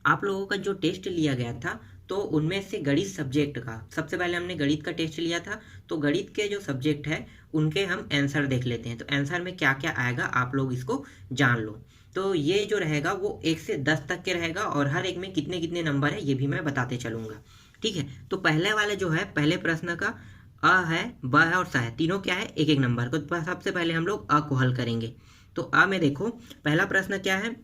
आप लोगों का जो टेस्ट लिया गया था तो उनमें से गणित सब्जेक्ट का सबसे पहले हमने गणित का टेस्ट लिया था। तो गणित के जो सब्जेक्ट है उनके हम आंसर देख लेते हैं। तो आंसर में क्या क्या आएगा आप लोग इसको जान लो। तो ये जो रहेगा वो 1 से 10 तक के रहेगा और हर एक में कितने कितने नंबर है ये भी मैं बताते चलूँगा। ठीक है, तो पहले वाले जो है पहले प्रश्न का अ है, ब है और स है, तीनों क्या है एक एक नंबर को। तो सबसे पहले हम लोग अ को हल करेंगे। तो अ में देखो पहला प्रश्न क्या है,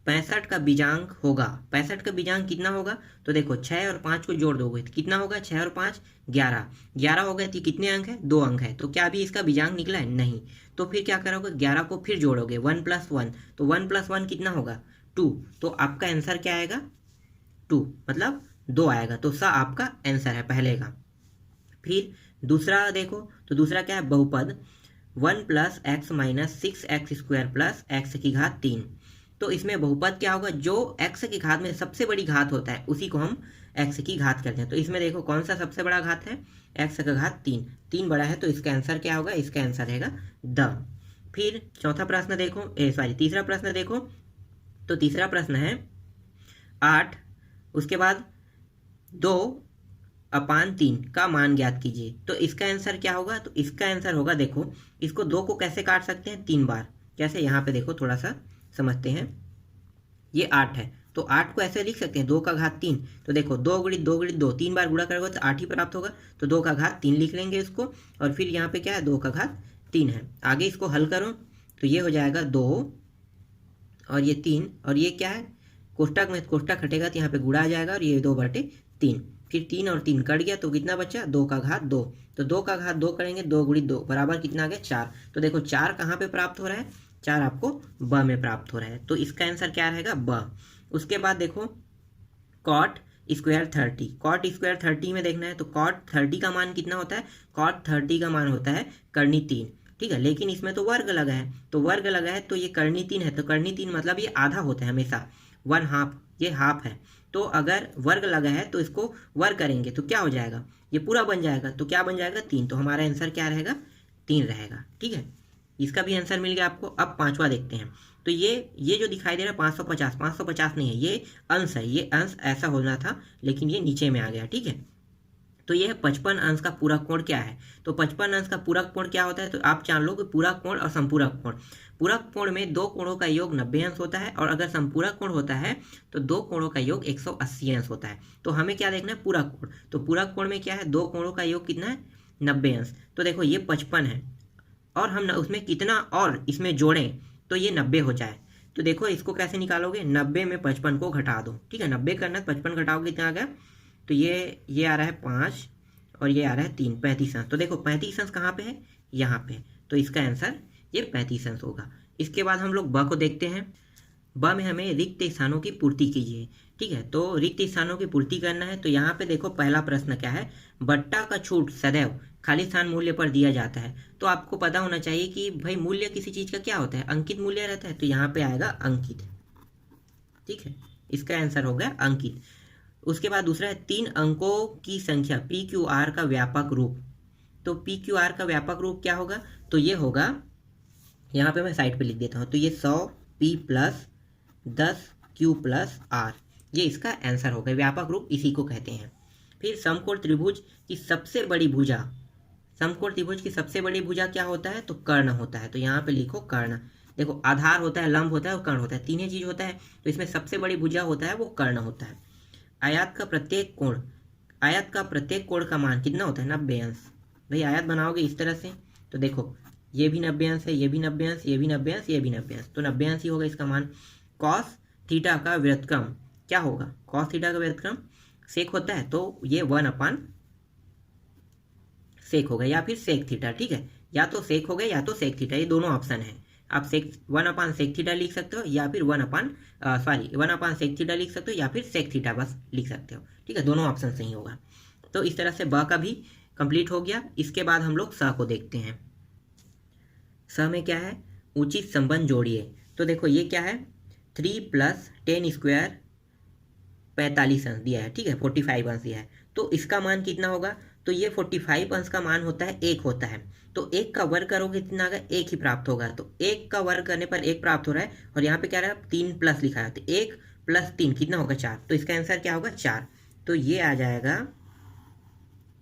65 का बीजांक होगा। 65 का बीजांक कितना होगा? तो देखो 6 और 5 को जोड़ दोगे तो कितना होगा? 6 और 5 11। 11 हो गए तो कितने अंक है? 2 अंक है। तो क्या अभी इसका बीजांक निकला है? नहीं। तो फिर क्या करोगे? 11 को फिर जोड़ोगे 1 + 1। तो 1 + 1 कितना होगा? 2। तो आपका आंसर क्या आएगा? 2 मतलब 2 आएगा। तो सा आपका आंसर है पहले का। फिर दूसरा देखो, तो दूसरा क्या है? बहुपद 1 + x - 6x² + x की घात 3। तो इसमें बहुपद क्या होगा? जो x की घात में सबसे बड़ी घात होता है उसी को हम x की घात करते हैं। तो इसमें देखो कौन सा सबसे बड़ा घात है? x का घात 3। 3 बड़ा है तो इसका आंसर क्या होगा? इसका आंसर रहेगा द। फिर चौथा प्रश्न देखो, तीसरा प्रश्न देखो। तो तीसरा प्रश्न है 8 उसके बाद 2/3 का मान ज्ञात कीजिए। तो इसका आंसर क्या होगा? तो इसका आंसर होगा, देखो इसको 2 को कैसे काट सकते हैं? 3 बार। कैसे? यहाँ पे देखो थोड़ा सा समझते हैं। ये 8 है तो 8 को ऐसे लिख सकते हैं 2 का घात 3। तो देखो 2 × 2 × 2 3 बार गुणा करोगे तो 8 ही प्राप्त होगा। तो 2 का घात 3 लिख लेंगे इसको। और फिर यहाँ पे क्या है? 2 का घात 3 है। आगे इसको हल करो तो ये हो जाएगा 2 और ये 3 और ये क्या है? कोष्टक में कोष्टक हटेगा तो यहाँ पे गुणा आ जाएगा और ये 2/3। फिर 3 और 3 कट गया तो कितना बचा? 2 का घात 2। तो 2 का घात 2 करेंगे 2 × 2 बराबर कितना आ गया? 4। तो देखो 4 कहाँ पे प्राप्त हो रहा है? 4 आपको ब में प्राप्त हो रहा है। तो इसका आंसर क्या रहेगा? ब। उसके बाद देखो cot स्क्वायर 30। cot स्क्वायर 30 में देखना है तो cot 30 का मान कितना होता है? cot 30 का मान होता है कर्णी 3। ठीक है, लेकिन इसमें तो वर्ग लगा है। तो वर्ग लगा है तो ये कर्णी 3 है। तो कर्णी 3 मतलब ये आधा होता है हमेशा, 1/2। ये हाफ है। तो अगर वर्ग लगा है तो इसको वर्ग करेंगे तो क्या हो जाएगा? ये पूरा बन जाएगा। तो क्या बन जाएगा? 3। तो हमारा आंसर क्या रहेगा? 3 रहेगा। ठीक है, इसका भी आंसर मिल गया आपको। अब पांचवा देखते हैं। तो ये जो दिखाई दे रहा है 550, 550 नहीं है, ये अंश है। ये अंश ऐसा होना था लेकिन ये नीचे में आ गया। ठीक है, तो ये है 55 अंश का पूरक कोण क्या है? तो 55 अंश का पूरक कोण क्या होता है? तो आप जान लो कि पूरक कोण और संपूरक कोण। पूरक कोण में दो कोणों का योग 90 अंश होता है और अगर संपूरक कोण होता है तो दो कोणों का योग 180 अंश होता है। तो हमें क्या देखना है? पूरक कोण। तो पूरक कोण में क्या है? दो कोणों का योग कितना है? 90 अंश। तो देखो ये 55 है और हम उसमें कितना और इसमें जोड़ें तो ये 90 हो जाए। तो देखो इसको कैसे निकालोगे? 90 में 55 को घटा दो। ठीक है, 90 करना है 55 घटाओगे कितना आ गया? तो ये आ रहा है 5 और ये आ रहा है 3, 35 अंश। तो देखो 35 अंश कहाँ पे है? यहाँ पे। तो इसका आंसर ये 35 अंश होगा। इसके बाद हम लोग ब को देखते हैं। ब में हमें रिक्त स्थानों की पूर्ति कीजिए। ठीक है, तो रिक्त स्थानों की पूर्ति करना है। तो यहाँ पे देखो पहला प्रश्न क्या है? बट्टा का छूट सदैव खाली स्थान मूल्य पर दिया जाता है। तो आपको पता होना चाहिए कि भाई मूल्य किसी चीज का क्या होता है? अंकित मूल्य रहता है। तो यहाँ पे आएगा अंकित। ठीक है, इसका आंसर हो गया अंकित। उसके बाद दूसरा है 3 अंकों की संख्या PQR का व्यापक रूप। तो PQR का व्यापक रूप क्या होगा? तो ये होगा, यहाँ पे मैं साइड पे लिख देता हूँ। तो ये 100 P + 10 Q + R, ये इसका आंसर होगा। व्यापक रूप इसी को कहते हैं। फिर समकोण त्रिभुज की सबसे बड़ी भुजा, समकोण त्रिभुज की सबसे बड़ी भुजा क्या होता है? तो कर्ण होता है। तो यहाँ पे लिखो कर्ण। देखो आधार होता है, लंब होता है और कर्ण होता है, तीन ही चीज होता है। तो इसमें सबसे बड़ी भुजा होता है वो कर्ण होता है। आयत का प्रत्येक कोण का मान कितना होता है? 90 अंश। भाई आयत बनाओगे इस तरह से तो देखो ये भी 90 अंश है, ये भी 90 अंश, ये भी 90 अंश, ये भी 90 अंश। तो 90 अंश ही होगा इसका मान। कॉस थीटा का व्युत्क्रम क्या होगा? कॉस थीटा का व्युत्क्रम सेक होता है तो ये 1/sec होगा या फिर सेक थीटा। ठीक है, या तो सेक होगा या तो सेक थीटा, ये दोनों ऑप्शन है। आप 1/sec थीटा लिख सकते हो या फिर 1/sec थीटा लिख सकते हो या फिर सेक थीटा बस लिख सकते हो। ठीक है, दोनों ऑप्शन सही होगा। तो इस तरह से ब का भी कंप्लीट हो गया। इसके बाद हम लोग स को देखते हैं। स में क्या है? उचित संबंध जोड़िए। तो देखो ये क्या है? 3 + 10² 45 अंश दिया है। ठीक है, 45 अंश दिया है। तो इसका मान कितना होगा? तो ये 45 अंश का मान होता है 1 होता है। तो 1 का वर्ग करोगे कितना आएगा? 1 ही प्राप्त होगा। तो 1 का वर्ग करने पर 1 प्राप्त हो रहा है और यहाँ पे क्या रहा है? 3 प्लस लिखा है। तो 1 प्लस 3 कितना होगा 4, तो इसका आंसर क्या होगा 4। तो ये आ जाएगा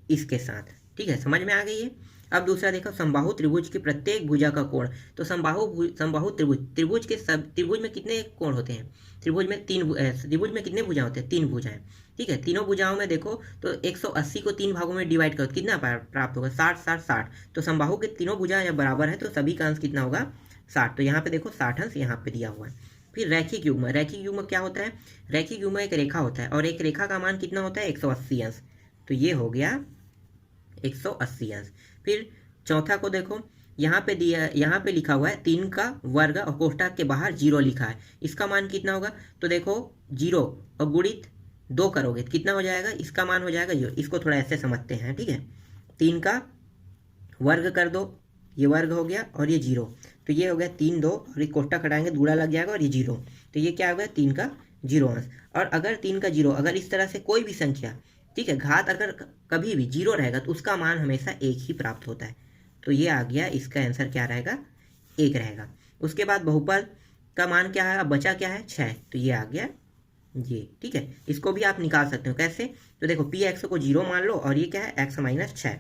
इसके साथ। ठीक है, समझ में आ गई है। अब दूसरा देखो, समबाहु त्रिभुज की प्रत्येक भुजा का कोण। तो समबाहु त्रिभुज के सब त्रिभुज में कितने कोण होते हैं? त्रिभुज में त्रिभुज में कितने भुजा होते हैं? 3 भुजाएं। ठीक है, तीनों भुजाओं में देखो तो 180 को 3 भागों में डिवाइड करो, कितना प्राप्त होगा? 60 60 60। तो समबाहु के तीनों भुजा जब बराबर है तो सभी का अंश कितना होगा? 60। तो यहाँ पे देखो 60 अंश यहाँ पे दिया हुआ है। फिर रैखिक युग्म। रैखिक युग्म क्या होता है? रैखिक युग्म एक रेखा होता है और एक रेखा का मान कितना होता है? 180 अंश। तो ये हो गया 180 अंश। फिर चौथा को देखो, यहाँ पे लिखा हुआ है 3 का वर्ग और कोष्ठक के बाहर 0 लिखा है, इसका मान कितना होगा? तो देखो 0 और गुणित 2 करोगे कितना हो जाएगा? इसका मान हो जाएगा 0। इसको थोड़ा ऐसे समझते हैं। ठीक है, 3 का वर्ग कर दो, ये वर्ग हो गया और ये 0, तो ये हो गया 3 2 और ये कोष्ठक हटाएंगे, दूड़ा लग जाएगा और ये 0, तो ये क्या हो गया? 3 का 0 अंश। और अगर 3 का 0, अगर इस तरह से कोई भी संख्या, ठीक है, घात अगर कभी भी 0 रहेगा तो उसका मान हमेशा 1 ही प्राप्त होता है। तो ये आ गया, इसका आंसर क्या रहेगा? 1 रहेगा। उसके बाद बहुपद का मान क्या है? अब बचा क्या है? 6, तो ये आ गया ये। ठीक है, इसको भी आप निकाल सकते हो। कैसे? तो देखो पी एक्स को 0 मान लो और ये क्या है? x माइनस 6,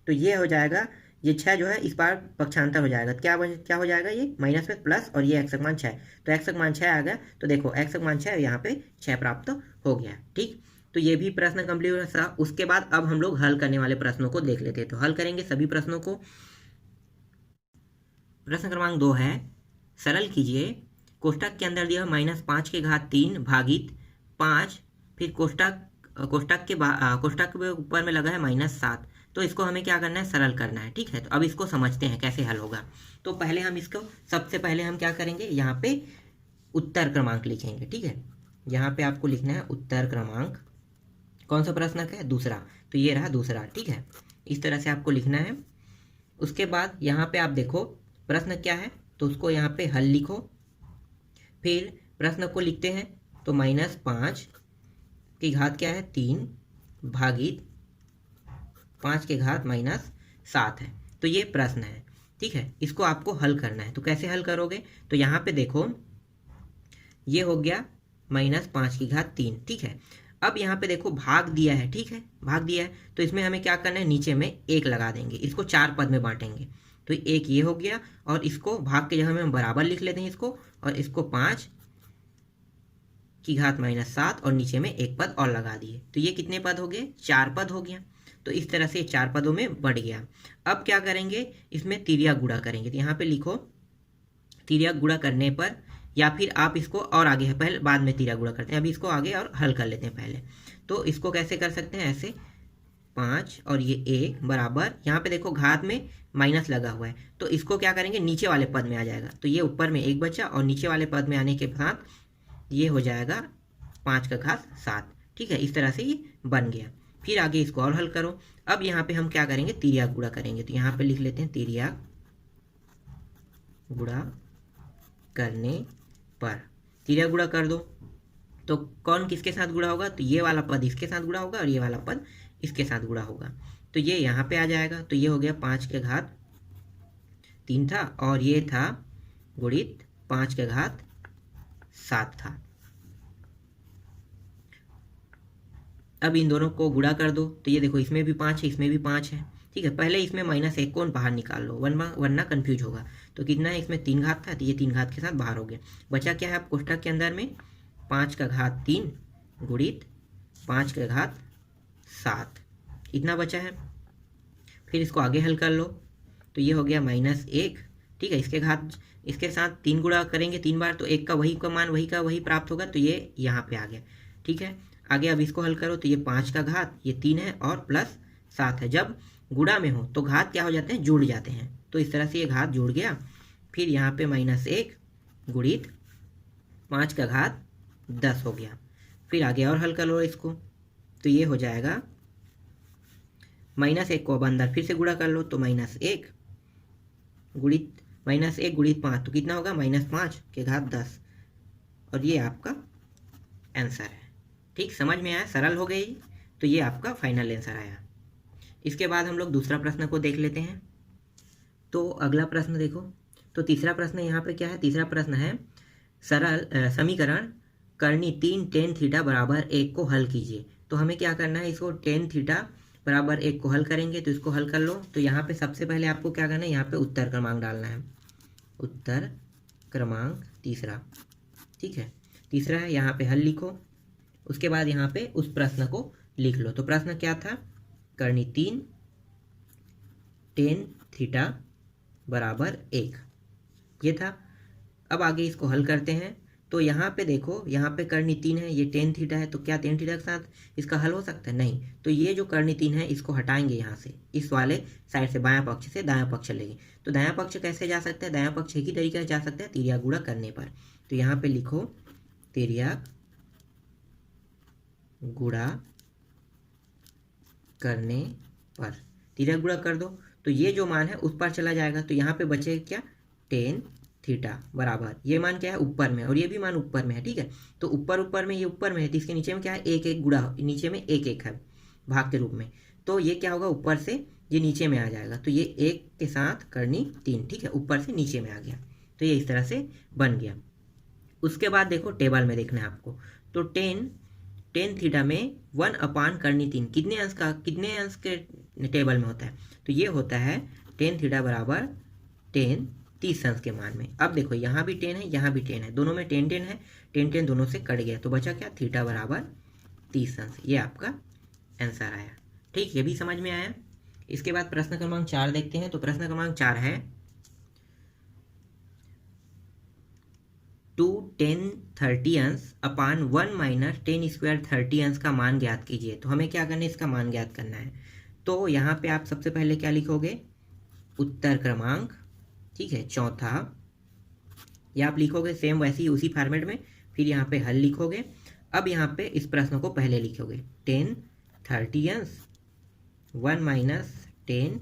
तो ये हो जाएगा, ये 6 जो है इस बार पक्षांतर हो जाएगा, क्या हो जाएगा? ये माइनस में प्लस और ये x मान 6, तो x मान 6 आ गया। तो देखो x मान 6 यहाँ पे 6 प्राप्त हो गया। ठीक, तो ये भी प्रश्न कंप्लीट हुआ। उसके बाद अब हम लोग हल करने वाले प्रश्नों को देख लेते हैं। तो हल करेंगे सभी प्रश्नों को। प्रश्न क्रमांक 2 है, सरल कीजिए कोष्ठक के अंदर दिया -5 के घात 3 भागित 5, फिर कोष्ठक के ऊपर में लगा है -7। तो इसको हमें क्या करना है? सरल करना है। ठीक है, तो अब इसको समझते हैं कैसे हल होगा। तो पहले हम इसको, सबसे पहले हम क्या करेंगे? यहाँ पे उत्तर क्रमांक लिखेंगे। ठीक है, यहाँ पे आपको लिखना है उत्तर क्रमांक। कौन सा प्रश्न है? दूसरा, तो ये रहा दूसरा। ठीक है, इस तरह से आपको लिखना है। उसके बाद यहाँ पे आप देखो प्रश्न क्या है, तो उसको यहाँ पे हल लिखो। फिर प्रश्न को लिखते हैं, तो -5 की घात क्या है? 3 भागित 5 के घात -7 है। तो ये प्रश्न है। ठीक है, इसको आपको हल करना है। तो कैसे हल करोगे? तो यहाँ पे देखो ये हो गया -5 की घात 3। ठीक है, अब यहाँ पे देखो भाग दिया है। ठीक है, भाग दिया है, तो इसमें हमें क्या करना है? नीचे में 1 लगा देंगे, इसको 4 पद में बांटेंगे। तो 1 ये हो गया और इसको भाग के जगह में हम बराबर लिख लेते हैं इसको, और इसको 5 की घात -7 और नीचे में 1 पद और लगा दिए। तो ये कितने पद हो गए? 4 पद हो गया। तो इस तरह से 4 पदों में बढ़ गया। अब क्या करेंगे? इसमें तिर्यक गुणा करेंगे। तो यहाँ पे लिखो तिर्यक गुणा करने पर, या फिर आप इसको और आगे है, पहले बाद में तिर्यक गुणा करते हैं, अभी इसको आगे और हल कर लेते हैं पहले। तो इसको कैसे कर सकते हैं? ऐसे 5 और ये 1 बराबर, यहाँ पे देखो घात में माइनस लगा हुआ है, तो इसको क्या करेंगे? नीचे वाले पद में आ जाएगा। तो ये ऊपर में 1 बचा और नीचे वाले पद में आने के साथ ये हो जाएगा 5 का घात 7। ठीक है, इस तरह से ये बन गया। फिर आगे इसको और हल करो। अब यहाँ पे हम क्या करेंगे? तिर्यक गुणा करेंगे। तो यहाँ पे लिख लेते हैं तिर्यक गुणा करने पर, तिर्यक गुणा कर दो तो कौन किसके साथ गुणा होगा? तो ये वाला पद इसके साथ गुणा होगा और ये वाला पद इसके साथ गुणा होगा। तो ये यहाँ पे आ जाएगा। तो ये हो गया 5 के घात 3 था और ये था गुणित 5 के घात 7 था। अब इन दोनों को गुणा कर दो, तो ये देखो इसमें भी 5 है, इसमें भी 5 है। ठीक है, पहले इसमें -1 को बाहर निकाल लो, वरना कंफ्यूज होगा। तो कितना है? इसमें 3 घात था, तो ये 3 घात के साथ बाहर हो गया। बचा क्या है अब कोष्ठक के अंदर में? 5 का घात 3 गुणित 5 का घात 7, इतना बचा है। फिर इसको आगे हल कर लो, तो ये हो गया -1। ठीक है, इसके साथ 3 गुणा करेंगे 3 बार, तो 1 का वही का मान वही का वही प्राप्त होगा। तो ये यहाँ पे आ गया। ठीक है, आगे अब इसको हल करो, तो ये 5 का घात, ये 3 है और प्लस 7 है। जब गुणा में हो तो घात क्या हो जाते हैं? जुड़ जाते हैं। तो इस तरह से ये घात जुड़ गया। फिर यहाँ पे -1 गुणित 5 का घात 10 हो गया। फिर आगे और हल कर लो इसको, तो ये हो जाएगा -1 को अब अंदर फिर से गुणा कर लो, तो -1 गुणित 5, तो कितना होगा? -5 के घात 10, और ये आपका आंसर है। ठीक, समझ में आया? सरल हो गई। तो ये आपका फाइनल आंसर आया। इसके बाद हम लोग दूसरा प्रश्न को देख लेते हैं। तो अगला प्रश्न देखो, तो तीसरा प्रश्न यहाँ पे क्या है? तीसरा प्रश्न है सरल समीकरण करनी 3 टेन थीटा बराबर 1 को हल कीजिए। तो हमें क्या करना है, इसको टेन थीटा बराबर 1 को हल करेंगे। तो इसको हल कर लो। तो यहाँ पे सबसे पहले आपको क्या करना है, यहाँ पे उत्तर क्रमांक डालना है, उत्तर क्रमांक तीसरा, ठीक है, तीसरा है, यहाँ पे हल लिखो। उसके बाद यहाँ पे उस प्रश्न को लिख लो। तो प्रश्न क्या था, करनी 3 टेन थीटा बराबर 1, ये था। अब आगे इसको हल करते हैं। तो यहाँ पे देखो, यहाँ पे करनी 3 है, ये टेन थीटा है, तो क्या टेन थीटा के साथ इसका हल हो सकता है, नहीं। तो ये जो करनी 3 है इसको हटाएंगे यहाँ से, इस वाले साइड से बायां पक्ष से दायां पक्ष चलेंगे। तो दायां पक्ष कैसे जा सकता है, दायां पक्ष एक ही तरीके से जा सकता है, तिर्यक गुणा करने पर। तो यहाँ पे लिखो तिर्यक गुणा करने पर, तिर्यक गुणा कर दो। तो ये जो मान है उस पर चला जाएगा। तो यहाँ पे बचेगा क्या, टेन थीटा बराबर, ये मान क्या है ऊपर में, और ये भी मान ऊपर में है, ठीक है। तो ऊपर में, ये ऊपर में है, तो इसके नीचे में क्या है, एक एक गुणा, नीचे में एक एक है भाग के रूप में। तो ये क्या होगा, ऊपर से ये नीचे में आ जाएगा। तो ये 1 के साथ करनी 3, ठीक है, ऊपर से नीचे में आ गया। तो ये इस तरह से बन गया। उसके बाद देखो टेबल में देखना है आपको। तो टेन थीटा में 1 अपान करनी 3 कितने अंश के टेबल में होता है, तो ये होता है टेन थीटा बराबर 10 30 अंश के मान में। अब देखो यहाँ भी 10 है, यहाँ भी 10 है, दोनों में 10 है, 10 दोनों से कट गया। तो बचा क्या, थीटा बराबर 30 अंश। ये आपका आंसर आया, ठीक, ये भी समझ में आया। इसके बाद प्रश्न क्रमांक 4 देखते हैं। तो प्रश्न क्रमांक 4 है 2 10 30 अंश अपान 1 माइनस 10 स्क्वायर 30 अंश का मान ज्ञात कीजिए। तो हमें क्या करना है, इसका मान ज्ञात करना है। तो यहाँ पे आप सबसे पहले क्या लिखोगे, उत्तर क्रमांक, ठीक है, चौथा, ये आप लिखोगे सेम वैसे ही उसी फॉर्मेट में। फिर यहाँ पे हल लिखोगे। अब यहाँ पे इस प्रश्न को पहले लिखोगे 10 30 अंश 1 माइनस 10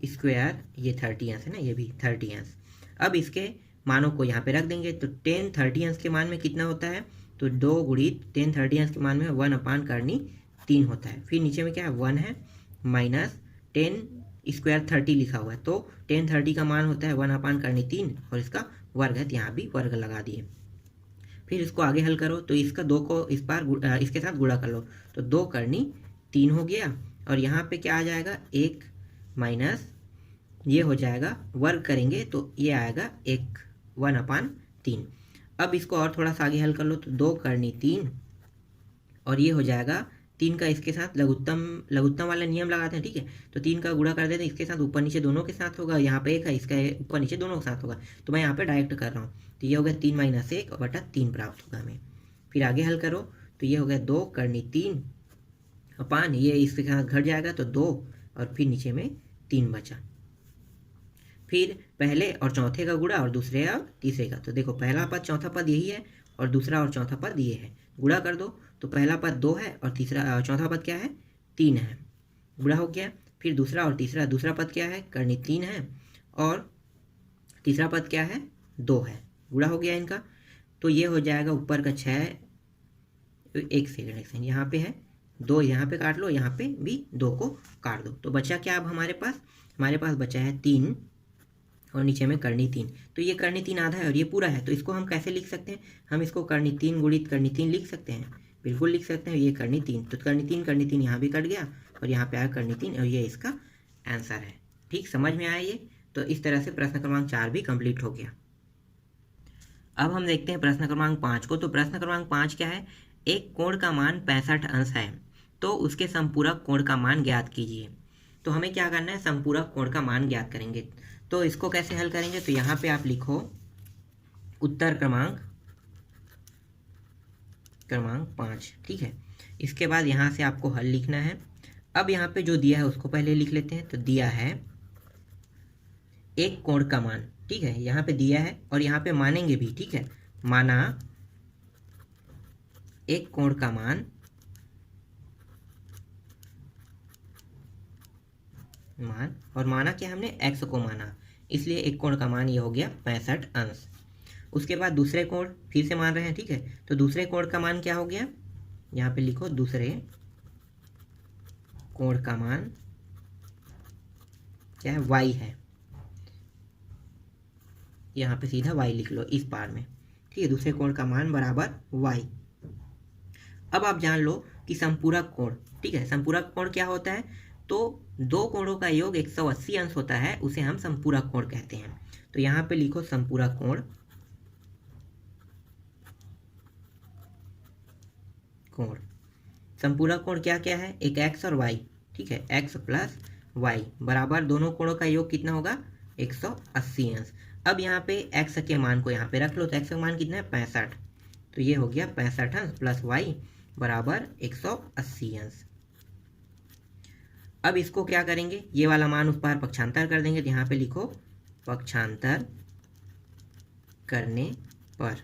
स्क्वायर, ये 30 अंश है ना, ये भी 30 अंश। अब इसके मानों को यहाँ पे रख देंगे। तो 10 30 अंश के मान में कितना होता है, तो 2 गुणित 10 30 अंश के मान में 1 अपान करनी 3 होता है। फिर नीचे में क्या है, 1 है, माइनस 10 स्क्वायर 30 लिखा हुआ है। तो 10 30 का मान होता है 1 अपान करनी 3, और इसका वर्ग है, तो यहाँ भी वर्ग लगा दिए। फिर इसको आगे हल करो। तो इसका 2 को इस बार इसके साथ गुणा कर लो। तो 2 करनी 3 हो गया, और यहाँ पे क्या आ जाएगा, 1 माइनस ये हो जाएगा, वर्ग करेंगे तो ये आएगा 1 अपान 3। अब इसको और थोड़ा सा आगे हल कर लो। तो 2 करनी 3, और ये हो जाएगा 3 का इसके साथ लघुत्तम वाला नियम लगाते हैं, ठीक है। तो 3 का गुणा कर देते हैं, इसके साथ ऊपर नीचे दोनों के साथ होगा, यहाँ पे 1 है, इसका ऊपर नीचे दोनों के साथ होगा। तो मैं यहाँ पे डायरेक्ट कर रहा हूँ। तो ये हो गया 3 माइनस 1 बटा 3 प्राप्त होगा हमें। फिर आगे हल करो। तो ये हो गया 2 करनी 3 अपान, ये इसके साथ घट जाएगा तो 2, और फिर नीचे में 3 बचा। फिर पहले और चौथे का गुणा, और दूसरे और तीसरे का। तो देखो पहला पद चौथा पद यही है, और दूसरा और चौथा पद ये है, गुणा कर दो। तो पहला पद 2 है, और चौथा पद क्या है, 3 है, गुणा हो गया। फिर दूसरा और तीसरा, दूसरा पद क्या है, करनी 3 है, और तीसरा पद क्या है, 2 है, गुणा हो गया इनका। तो ये हो जाएगा ऊपर का 6, एक सेकंड यहाँ पे है 2, यहाँ पे काट लो, यहाँ पे भी 2 को काट दो। तो बचा क्या अब हमारे पास बचा है 3, और नीचे में करनी 3। तो ये करनी 3 आधा है, और ये पूरा है। तो इसको हम कैसे लिख सकते हैं, हम इसको करनी 3 गुणित करनी 3 लिख सकते हैं, बिल्कुल लिख सकते हैं। ये करनी 3, तो करनी 3 यहाँ भी कट गया, और यहाँ पे आया करनी 3, और ये इसका आंसर है। ठीक, समझ में आया ये। तो इस तरह से प्रश्न क्रमांक 4 भी कंप्लीट हो गया। अब हम देखते हैं प्रश्न क्रमांक 5 को। तो प्रश्न क्रमांक 5 क्या है, एक कोण का मान 65 अंश है, तो उसके संपूरक कोण का मान ज्ञात कीजिए। तो हमें क्या करना है, संपूरक कोण का मान ज्ञात करेंगे। तो इसको कैसे हल करेंगे, तो यहाँ पे आप लिखो उत्तर क्रमांक 5, ठीक है। इसके बाद यहाँ से आपको हल लिखना है। अब यहाँ पे जो दिया है उसको पहले लिख लेते हैं। तो दिया है एक कोण का मान, ठीक है, यहाँ पे दिया है, और यहाँ पे मानेंगे भी, ठीक है। माना एक कोण का मान और माना क्या हमने, x को माना, इसलिए एक कोण का मान ये हो गया 65 अंश। उसके बाद दूसरे कोण फिर से मान रहे हैं, ठीक है। तो दूसरे कोण का मान क्या हो गया, यहाँ पे लिखो दूसरे कोण का मान क्या है, y है, यहाँ पे सीधा y लिख लो इस बार में, ठीक है। दूसरे कोण का मान बराबर y, अब आप जान लो कि संपूरक कोण, ठीक है, संपूरक कोण क्या होता है, तो दो कोणों का योग 180 अंश होता है, उसे हम संपूरक कोण कहते हैं। तो यहाँ पे लिखो संपूरक कोण, कोण संपूरक कोण क्या क्या है, एक x और y, ठीक है, x प्लस y बराबर दोनों कोणों का योग कितना होगा 180 अंश। अब यहाँ पे x के मान को यहाँ पे रख लो, तो x का मान कितना है 65, तो ये हो गया 65 अंश प्लस y बराबर 180 अंश। अब इसको क्या करेंगे, ये वाला मान उस पार पक्षांतर कर देंगे, तो यहाँ पे लिखो पक्षांतर करने पर,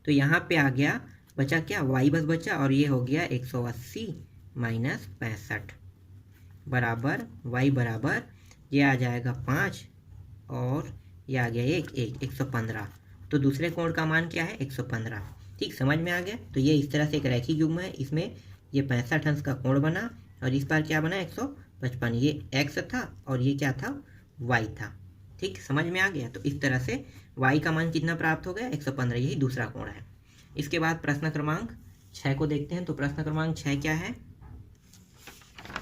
तो यहाँ पे आ गया, बचा क्या y बस बचा, और ये हो गया 180 माइनस 65 बराबर y बराबर ये आ जाएगा 5 और ये आ गया 115। तो दूसरे कोण का मान क्या है 115। ठीक, समझ में आ गया। तो ये इस तरह से एक रैखिक युग्म है, इसमें ये 65 अंश का कोण बना और इस बार क्या बना 155। ये x था और ये क्या था y था। ठीक, समझ में आ गया। तो इस तरह से y का मान कितना प्राप्त हो गया 115, यही दूसरा कोण है। इसके बाद प्रश्न क्रमांक 6 को देखते हैं। तो प्रश्न क्रमांक 6 क्या है,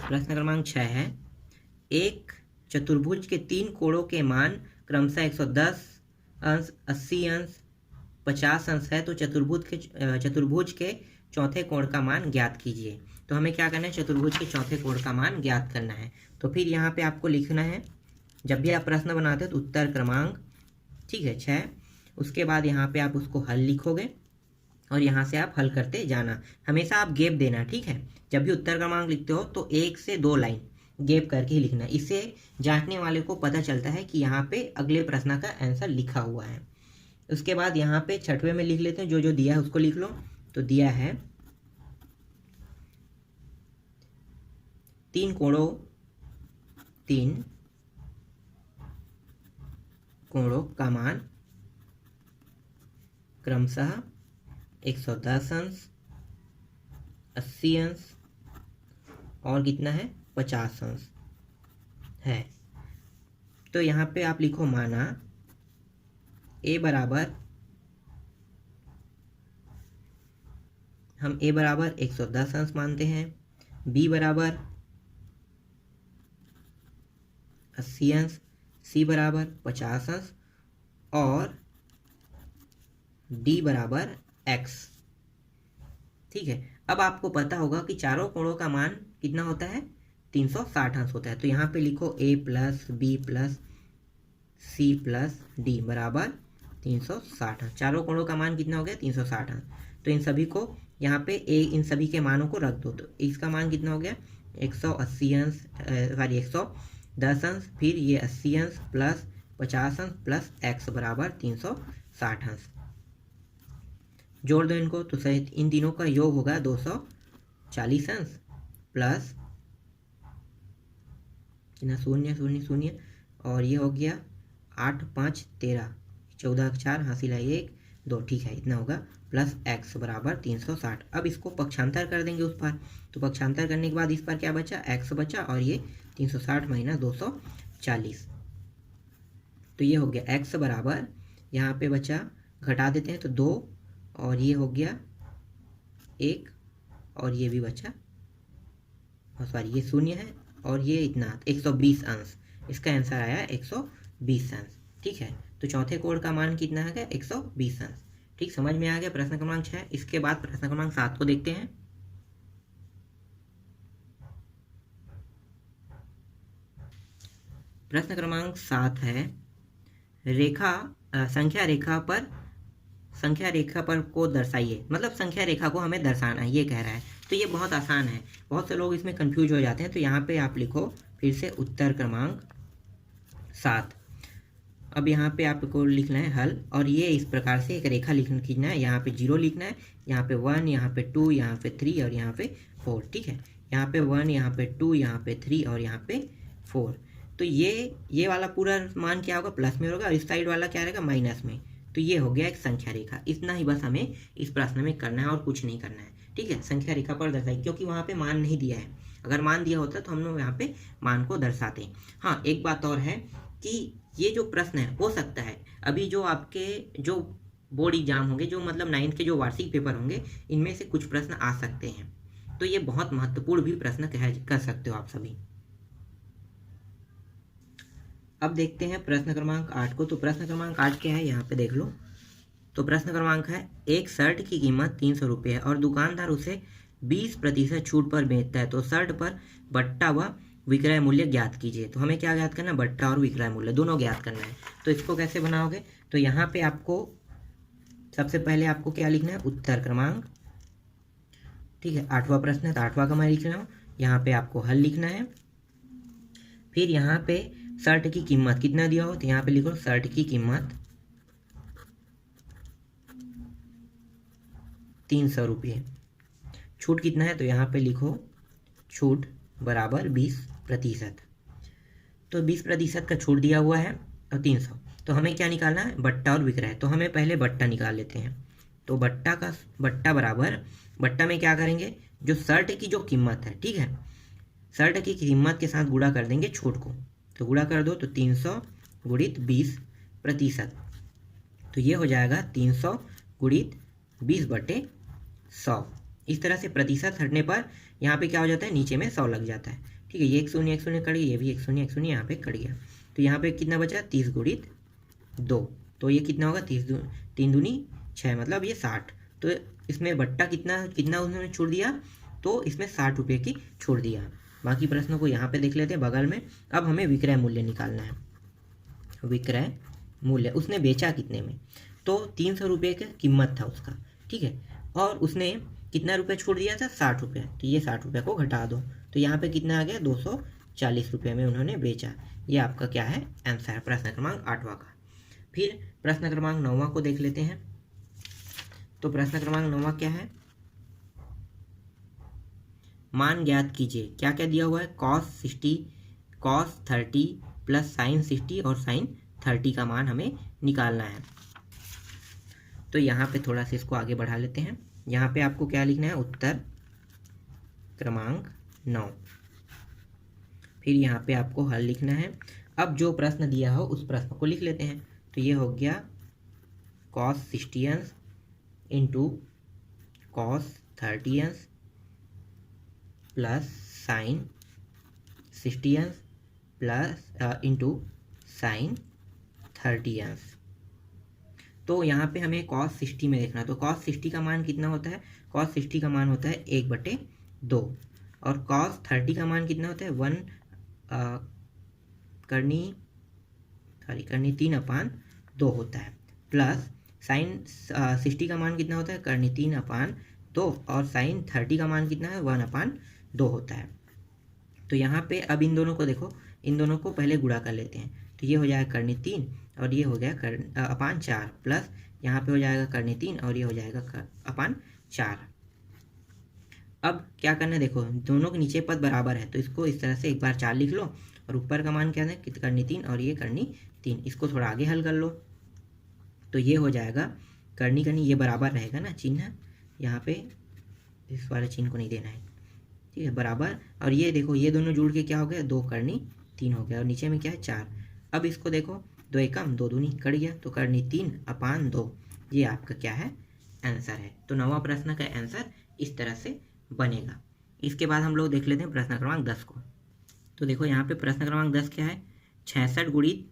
प्रश्न क्रमांक 6 है, एक चतुर्भुज के 3 कोणों के मान क्रमशः 110 अंश, 80 अंश, 50 अंश है, तो चतुर्भुज के चौथे कोण का मान ज्ञात कीजिए। तो हमें क्या करना है, चतुर्भुज के चौथे कोण का मान ज्ञात करना है। तो फिर यहाँ पे आपको लिखना है, जब भी आप प्रश्न बनाते हो तो उत्तर क्रमांक, ठीक है 6, उसके बाद यहाँ पे आप उसको हल लिखोगे और यहाँ से आप हल करते जाना। हमेशा आप गैप देना, ठीक है। जब भी उत्तर क्रमांक लिखते हो तो 1 से 2 लाइन गैप करके ही लिखना। इससे जांचने वाले को पता चलता है कि यहाँ पे अगले प्रश्न का आंसर लिखा हुआ है। उसके बाद यहाँ पे 6वें में लिख लेते हैं, जो जो दिया है उसको लिख लो। तो दिया है 3 कोणों का मान क्रमशः 110 अंश, 80 अंश और कितना है 50 अंश है। तो यहाँ पे आप लिखो माना a बराबर, हम a बराबर 110 अंश मानते हैं, b बराबर 80 अंश, c बराबर 50 अंश और d बराबर x। ठीक है, अब आपको पता होगा कि चारों कोणों का मान कितना होता है 360 अंश होता है। तो यहाँ पे लिखो a plus B plus C plus D बराबर 360 अंश। चारों कोणों का मान कितना हो गया 360 अंश। तो इन सभी को यहाँ पे इन सभी के मानों को रख दो। तो इसका मान कितना हो गया 180 अंश, सॉरी 110 अंश, फिर ये 80 अंश प्लस 50 अंश प्लस x बराबर 360 अंश। जोड़ दो इनको, तो सही इन तीनों का योग होगा 240 अंश प्लस कितना 0 0 0 और ये हो गया 8 5 13, 14 4 हासिल है 1 2, ठीक है इतना होगा, प्लस x बराबर 360। अब इसको पक्षांतर कर देंगे उस पर। तो पक्षांतर करने के बाद इस पर क्या बचा x बचा और ये 360 माइनस 240। तो ये हो गया x बराबर, यहाँ पे बचा घटा देते हैं तो 2 और ये हो गया 1 और ये भी बचा, सॉरी ये 0 है और ये इतना 120 अंश। इसका आंसर आया 120 अंश। ठीक है, तो चौथे कोण का मान कितना है 120 अंश। ठीक, समझ में आ गया प्रश्न क्रमांक 6। इसके बाद प्रश्न क्रमांक 7 को देखते हैं। प्रश्न क्रमांक 7 है, संख्या रेखा पर को दर्शाइए, मतलब संख्या रेखा को हमें दर्शाना है, ये कह रहा है। तो ये बहुत आसान है, बहुत से लोग इसमें कंफ्यूज हो जाते हैं। तो यहाँ पे आप लिखो फिर से उत्तर क्रमांक 7। अब यहाँ पे आपको लिखना है हल, और ये इस प्रकार से एक रेखा खींचना है। यहाँ पे 0 लिखना है, यहाँ पे 1, यहाँ पे 2, यहाँ पे 3 और यहाँ पे 4। ठीक है, यहाँ पे 1, यहाँ पे 2, यहाँ पे 3 और यहाँ पे 4। तो ये वाला पूरा मान क्या होगा प्लस में होगा और इस साइड वाला क्या रहेगा माइनस में। तो ये हो गया एक संख्या रेखा। इतना ही बस हमें इस प्रश्न में करना है और कुछ नहीं करना है। ठीक है, संख्या रेखा पर दर्शाइए, क्योंकि वहाँ पे मान नहीं दिया है। अगर मान दिया होता तो हम लोग यहाँ पे मान को दर्शाते। हाँ, एक बात और है कि ये जो प्रश्न है हो सकता है अभी जो आपके जो बोर्ड एग्जाम होंगे, जो मतलब 9th के जो वार्षिक पेपर होंगे, इनमें से कुछ प्रश्न आ सकते हैं। तो ये बहुत महत्वपूर्ण भी प्रश्न कर सकते हो आप सभी। अब देखते हैं प्रश्न क्रमांक 8 को। तो प्रश्न क्रमांक 8 क्या है, यहाँ पे देख लो। तो प्रश्न क्रमांक है, एक शर्ट की कीमत 300 रुपये है और दुकानदार उसे 20% छूट पर बेचता है, तो शर्ट पर बट्टा व विक्रय मूल्य ज्ञात कीजिए। तो हमें क्या ज्ञात करना है, बट्टा और विक्रय मूल्य दोनों ज्ञात करना है। तो इसको कैसे बनाओगे, तो यहाँ पे आपको सबसे पहले आपको क्या लिखना है, उत्तर क्रमांक, ठीक है, 8वां प्रश्न है तो 8वां का मैं लिख रहा हूँ। यहाँ पे आपको हल लिखना है। फिर यहाँ पे शर्ट की कीमत कितना दिया हो, तो यहाँ पे लिखो शर्ट की कीमत 300 रुपये। छूट कितना है, तो यहाँ पे लिखो छूट बराबर 20%। तो 20% का छूट दिया हुआ है और 300। तो हमें क्या निकालना है, बट्टा और विक्रय। तो हमें पहले बट्टा निकाल लेते हैं। तो बट्टा बराबर, बट्टा में क्या करेंगे, जो शर्ट की जो कीमत है, ठीक है, शर्ट की कीमत के साथ गुणा कर देंगे छूट को। तो गुणा कर दो, तो 300 गुणित 20%। तो ये हो जाएगा 300 गुणित 20/100। इस तरह से प्रतिशत हटने पर यहाँ पे क्या हो जाता है, नीचे में 100 लग जाता है। ठीक है, ये 1 शून्य कट गया, ये भी 1 शून्य यहाँ पे कट गया। तो यहाँ पे कितना बचा, 30 गुणित 2। तो ये कितना होगा, 3 दूनी 6, मतलब ये 60। तो इसमें बट्टा कितना उन्होंने छूट दिया, तो इसमें 60 रुपये की छूट दिया। बाकी प्रश्नों को यहाँ पे देख लेते हैं बगल में। अब हमें विक्रय मूल्य निकालना है। विक्रय मूल्य, उसने बेचा कितने में, तो 300 रुपये की कीमत था उसका, ठीक है, और उसने कितना रुपये छूट दिया था, 60 रुपये। तो ये 60 रुपये को घटा दो, तो यहाँ पे कितना आ गया, 240 रुपये में उन्होंने बेचा। ये आपका क्या है, आंसर है प्रश्न क्रमांक 8वां का। फिर प्रश्न क्रमांक 9वां को देख लेते हैं। तो प्रश्न क्रमांक 9वां क्या है, मान ज्ञात कीजिए। क्या क्या दिया हुआ है, cos 30 प्लस sin 60 और sin 30 का मान हमें निकालना है। तो यहाँ पे थोड़ा सा इसको आगे बढ़ा लेते हैं। यहाँ पे आपको क्या लिखना है, उत्तर क्रमांक 9। फिर यहाँ पे आपको हल लिखना है। अब जो प्रश्न दिया हो उस प्रश्न को लिख लेते हैं। तो ये हो गया cos 60 into cos 30 plus sign 60 plus into sine 30। तो यहाँ पे हमें cos 60 में देखना। तो cos 60 का मान कितना होता है, cos 60 का मान होता है 1/2 और cos 30 का मान कितना होता है, 1 करनी 3/2 होता है, प्लस साइन 60 का मान कितना होता है, करनी 3/2 और साइन 30 का मान कितना है, 1/2 होता है। तो यहाँ पे अब इन दोनों को देखो, इन दोनों को पहले गुणा कर लेते हैं। तो ये हो जाएगा करनी 3 और ये हो गया अपान 4, प्लस यहाँ पे हो जाएगा करनी 3 और ये हो जाएगा अपान 4। अब क्या करना है, देखो दोनों के नीचे पद बराबर है, तो इसको इस तरह से एक बार 4 लिख लो और ऊपर का मान क्या है, करनी 3 और ये करनी 3। इसको थोड़ा आगे हल कर लो, तो ये हो जाएगा करनी ये बराबर रहेगा ना चिन्ह, यहाँ पे इस वाले चिन्ह को नहीं देना है, ठीक है, बराबर। और ये देखो ये दोनों जुड़ के क्या हो गया, 2 करनी 3 हो गया और नीचे में क्या है 4। अब इसको देखो 2 एकम 2 दूनी कट गया, तो करनी 3/2। ये आपका क्या है, आंसर है। तो 9वां प्रश्न का आंसर इस तरह से बनेगा। इसके बाद हम लोग देख लेते हैं प्रश्न क्रमांक 10 को। तो देखो यहाँ पे प्रश्न क्रमांक 10 क्या है, 66 गुणित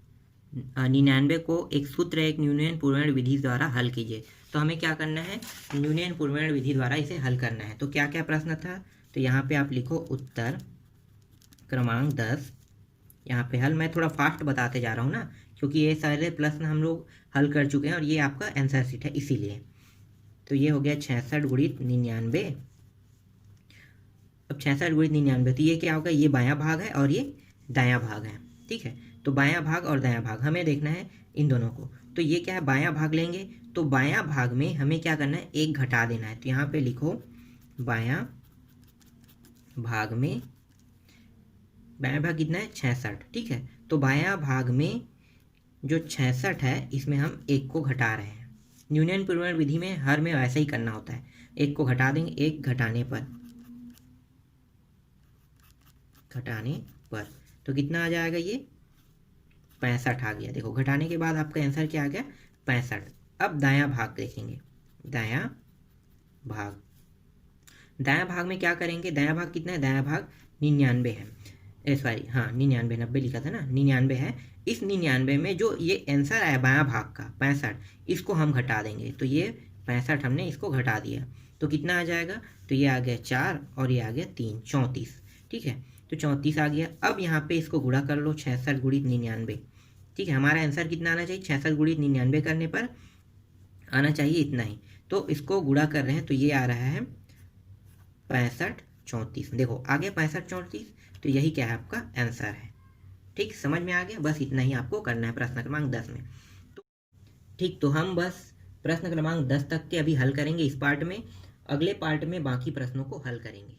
99 को एक सूत्र एक न्यूनयन पूर्वण विधि द्वारा हल कीजिए। तो हमें क्या करना है, न्यूनयन पूर्वण विधि द्वारा इसे हल करना है। तो क्या क्या प्रश्न था, तो यहाँ पे आप लिखो उत्तर क्रमांक 10। यहाँ पे हल मैं थोड़ा फास्ट बताते जा रहा हूँ ना, क्योंकि ये सारे प्रश्न हम लोग हल कर चुके हैं और ये आपका आंसर शीट है इसीलिए। तो ये हो गया 66 गुणित 99। अब 66 गुणित 99, तो ये क्या होगा, ये बायां भाग है और ये दायां भाग है, ठीक है। तो बायां भाग और दायां भाग हमें देखना है इन दोनों को। तो ये क्या है, बायां भाग लेंगे, तो बायां भाग में हमें क्या करना है, 1 घटा देना है। तो यहाँ पे लिखो बायां भाग में, बायां भाग कितना है 66, ठीक है। तो बायां भाग में जो 66 है इसमें हम 1 को घटा रहे हैं। न्यूनयन पूर्वण विधि में हर में ऐसा ही करना होता है, 1 को घटा देंगे, 1 घटाने पर तो कितना आ जाएगा, ये 65 आ गया। देखो घटाने के बाद आपका आंसर क्या आ गया, 65। अब दायां भाग देखेंगे, दायां भाग, दायां भाग में क्या करेंगे, दायां भाग कितना है, दायां भाग 99 है, सॉरी हाँ 99, 90 लिखा था ना, 99 है। इस 99 में जो ये आंसर आया बायां भाग का 65, इसको हम घटा देंगे, तो ये 65 हमने इसको घटा दिया, तो कितना आ जाएगा, तो ये आ गया 4 और ये आ गया 3, 34। ठीक है, तो 34 आ गया। अब यहाँ पे इसको गुणा कर लो, 66 गुणित 99। ठीक है, हमारा आंसर कितना आना चाहिए, 66 गुणित 99 करने पर आना चाहिए इतना ही, तो इसको गुणा कर रहे हैं तो ये आ रहा है 65 34। देखो आ गया 65 34, तो यही क्या है आपका आंसर है। ठीक, समझ में आ गया, बस इतना ही आपको करना है प्रश्न क्रमांक 10 में। तो ठीक, तो हम बस प्रश्न क्रमांक 10 तक के अभी हल करेंगे इस पार्ट में, अगले पार्ट में बाकी प्रश्नों को हल करेंगे।